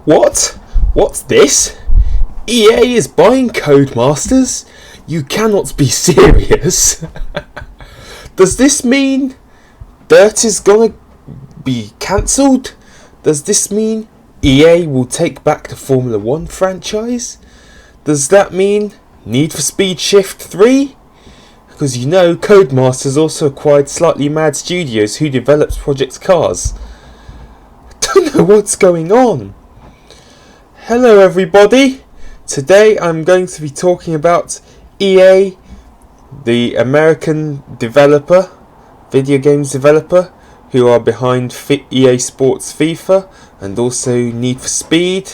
What? What's this? EA is buying Codemasters? You cannot be serious. Does this mean Dirt is gonna be cancelled? Does this mean EA will take back the Formula 1 franchise? Does that mean Need for Speed Shift 3? Because Codemasters also acquired Slightly Mad Studios, who develops Project Cars. I don't know what's going on. Hello everybody. Today I'm going to be talking about EA, the American developer, video games developer, who are behind EA Sports FIFA and also Need for Speed,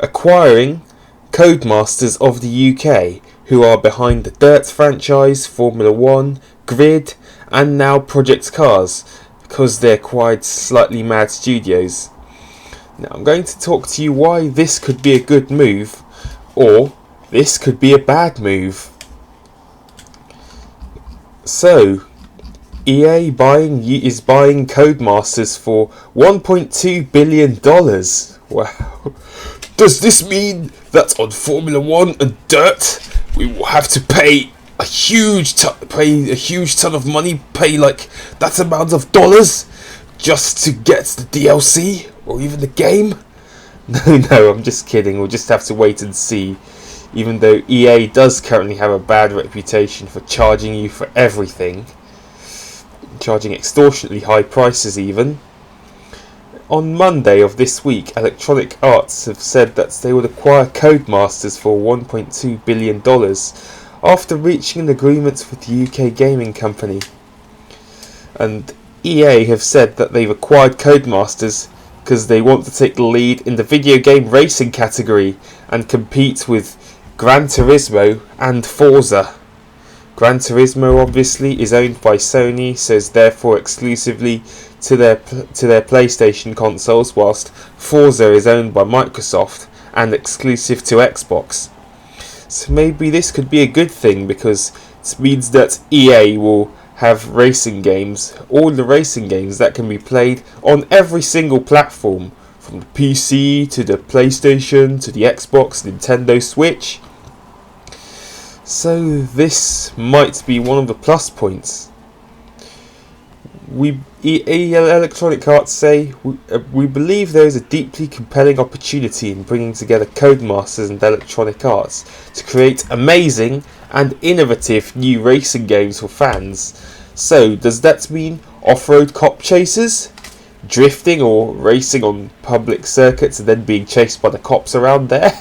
acquiring Codemasters of the UK, who are behind the Dirt franchise, Formula 1, Grid, and now Project Cars, because they acquired Slightly Mad Studios. Now I'm going to talk to you why this could be a good move, or this could be a bad move. So, EA is buying Codemasters for $1.2 billion. Wow. Does this mean that on Formula 1 and Dirt we will have to pay a huge ton of money, pay like that amount of dollars just to get the DLC or even the game? No, I'm just kidding. We'll just have to wait and see. Even though EA does currently have a bad reputation for charging you for everything, charging extortionately high prices even. On Monday of this week, Electronic Arts have said that they would acquire Codemasters for $1.2 billion after reaching an agreement with the UK gaming company. And EA have said that they've acquired Codemasters because they want to take the lead in the video game racing category and compete with Gran Turismo and Forza. Gran Turismo obviously is owned by Sony, so is therefore exclusively to their PlayStation consoles, whilst Forza is owned by Microsoft and exclusive to Xbox. So maybe this could be a good thing, because it means that EA will have racing games, all the racing games that can be played on every single platform, from the PC to the PlayStation to the Xbox, Nintendo Switch. So this might be one of the plus points. Electronic Arts say, we believe there is a deeply compelling opportunity in bringing together Codemasters and Electronic Arts to create amazing and innovative new racing games for fans. So does that mean off-road cop chasers? Drifting or racing on public circuits and then being chased by the cops around there?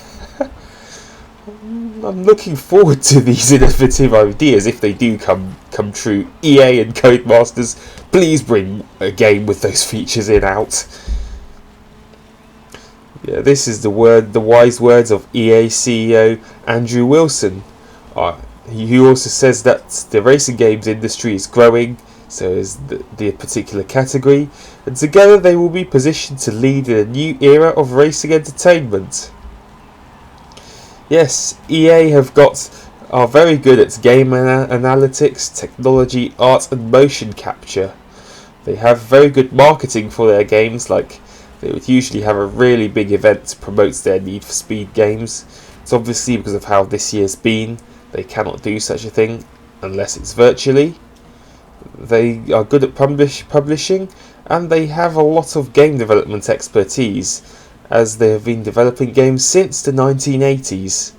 I'm looking forward to these innovative ideas if they do come true. EA and Codemasters, please bring a game with those features out. Yeah, this is the wise words of EA CEO Andrew Wilson. He also says that the racing games industry is growing, so is the particular category, and together they will be positioned to lead in a new era of racing entertainment. Yes, EA are very good at game analytics, technology, art and motion capture. They have very good marketing for their games, like they would usually have a really big event to promote their Need for Speed games. It's obviously because of how this year's been, they cannot do such a thing unless it's virtually. They are good at publishing, and they have a lot of game development expertise, as they have been developing games since the 1980s.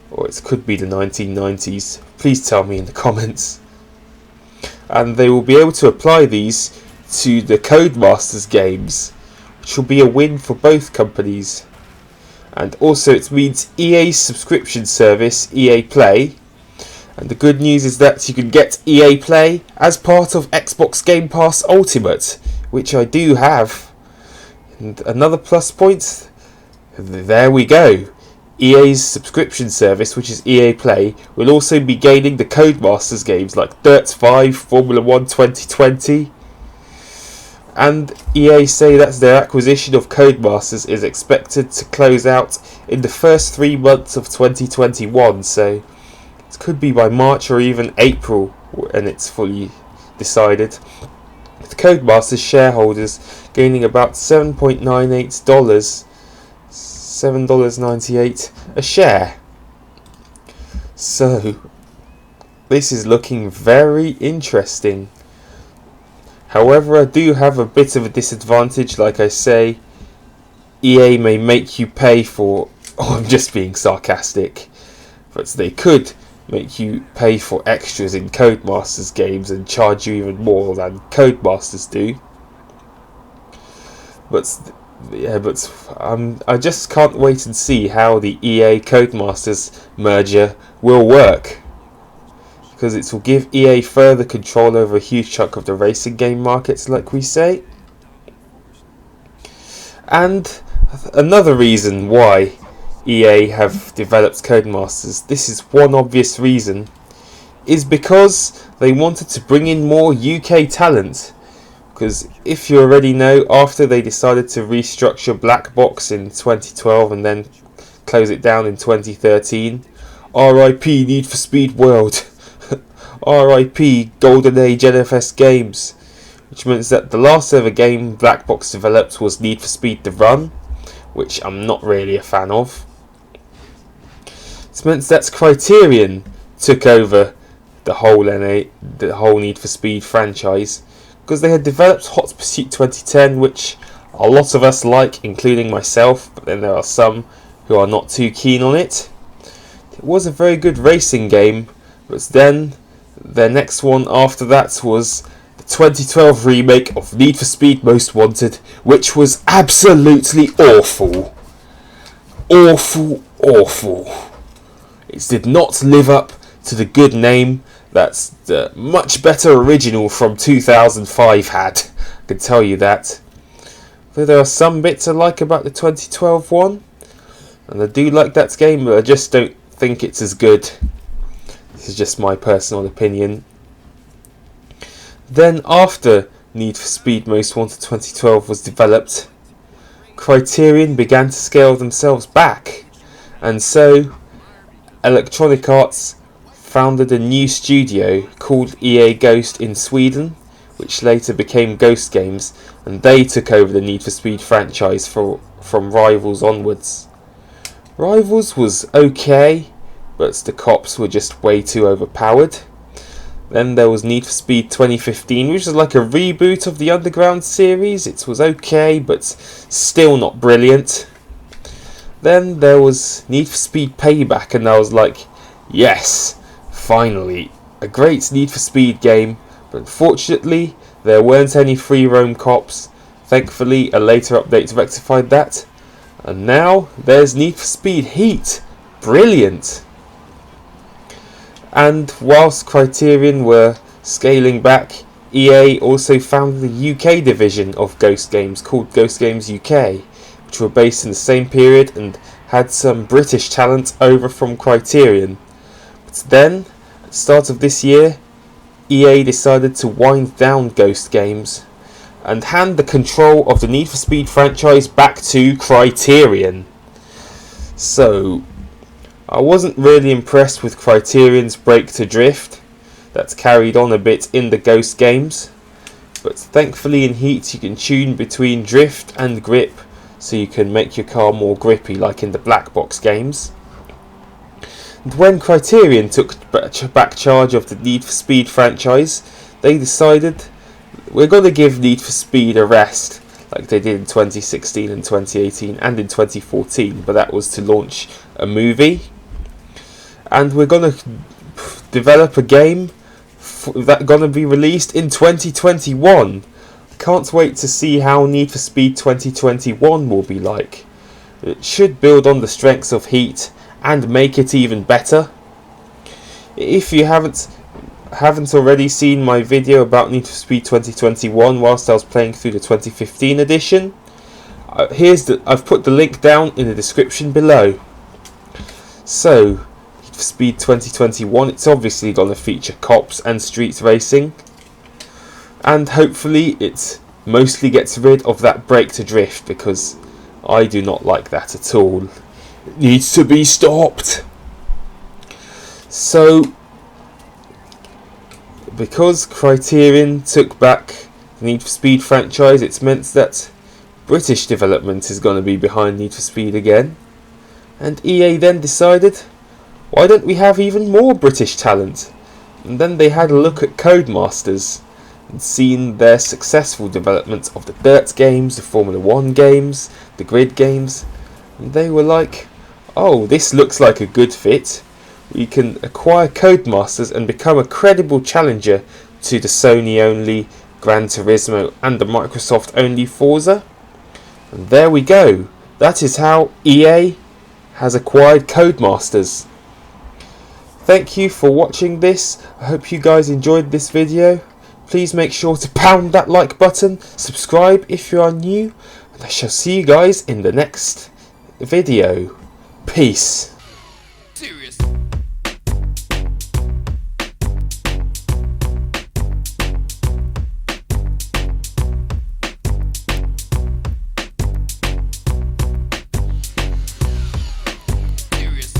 Or it could be the 1990s. Please tell me in the comments. And they will be able to apply these to the Codemasters games, which will be a win for both companies. And also it means EA's subscription service, EA Play. And the good news is that you can get EA Play as part of Xbox Game Pass Ultimate, which I do have. And another plus point, there we go. EA's subscription service, which is EA Play, will also be gaining the Codemasters games like Dirt 5, Formula 1 2020. And EA say that their acquisition of Codemasters is expected to close out in the first 3 months of 2021, so it could be by March or even April when it's fully decided. With Codemasters shareholders gaining about $7.98 $7.98 a share. So this is looking very interesting. However, I do have a bit of a disadvantage. Like I say, EA may make you pay for... Oh, I'm just being sarcastic. But they could make you pay for extras in Codemasters games and charge you even more than Codemasters do. But yeah, I just can't wait and see how the EA Codemasters merger will work, because it will give EA further control over a huge chunk of the racing game markets, like we say. And another reason why EA have developed Codemasters, this is one obvious reason, is because they wanted to bring in more UK talent. Because if you already know, after they decided to restructure Black Box in 2012 and then close it down in 2013, RIP Need for Speed World, RIP Golden Age NFS Games, which means that the last ever game Black Box developed was Need for Speed The Run, which I'm not really a fan of. It meant that Criterion took over the whole Need for Speed franchise, because they had developed Hot Pursuit 2010, which a lot of us like, including myself, but then there are some who are not too keen on it. It was a very good racing game, but then their next one after that was the 2012 remake of Need for Speed Most Wanted, which was absolutely awful. Awful. It did not live up to the good name that's the much better original from 2005 had. I can tell you that. Though there are some bits I like about the 2012 one, and I do like that game, but I just don't think it's as good. This is just my personal opinion. Then after Need for Speed Most Wanted 2012 was developed, Criterion began to scale themselves back, and so Electronic Arts founded a new studio called EA Ghost in Sweden, which later became Ghost Games, and they took over the Need for Speed franchise from Rivals onwards. Rivals was okay, but the cops were just way too overpowered. Then there was Need for Speed 2015, which was like a reboot of the Underground series. It was okay, but still not brilliant. Then there was Need for Speed Payback, and I was like, yes, finally, a great Need for Speed game, but unfortunately there weren't any free roam cops. Thankfully a later update rectified that, and now there's Need for Speed Heat. Brilliant. And whilst Criterion were scaling back, EA also founded the UK division of Ghost Games called Ghost Games UK, which were based in the same period and had some British talent over from Criterion. But then, at the start of this year, EA decided to wind down Ghost Games and hand the control of the Need for Speed franchise back to Criterion. So, I wasn't really impressed with Criterion's break to drift. That's carried on a bit in the Ghost games, but thankfully in Heat you can tune between drift and grip, so you can make your car more grippy like in the Black Box games. And when Criterion took back charge of the Need for Speed franchise, they decided we're going to give Need for Speed a rest, like they did in 2016 and 2018 and in 2014, but that was to launch a movie. And we're going to develop a game that's going to be released in 2021. Can't wait to see how Need for Speed 2021 will be like. It should build on the strengths of Heat and make it even better. If you haven't already seen my video about Need for Speed 2021 whilst I was playing through the 2015 edition, I've put the link down in the description below. So, Need for Speed 2021, it's obviously going to feature cops and street racing, and hopefully it mostly gets rid of that break to drift, because I do not like that at all. It needs to be stopped. So, because Criterion took back the Need for Speed franchise, it's meant that British development is going to be behind Need for Speed again. And EA then decided, why don't we have even more British talent? And then they had a look at Codemasters and seen their successful development of the Dirt games, the Formula 1 games, the Grid games, and they were like, oh, this looks like a good fit. We can acquire Codemasters and become a credible challenger to the Sony only Gran Turismo and the Microsoft only Forza. And there we go. That is how EA has acquired Codemasters. Thank you for watching this. I hope you guys enjoyed this video. Please make sure to pound that like button, subscribe if you are new, and I shall see you guys in the next video. Peace.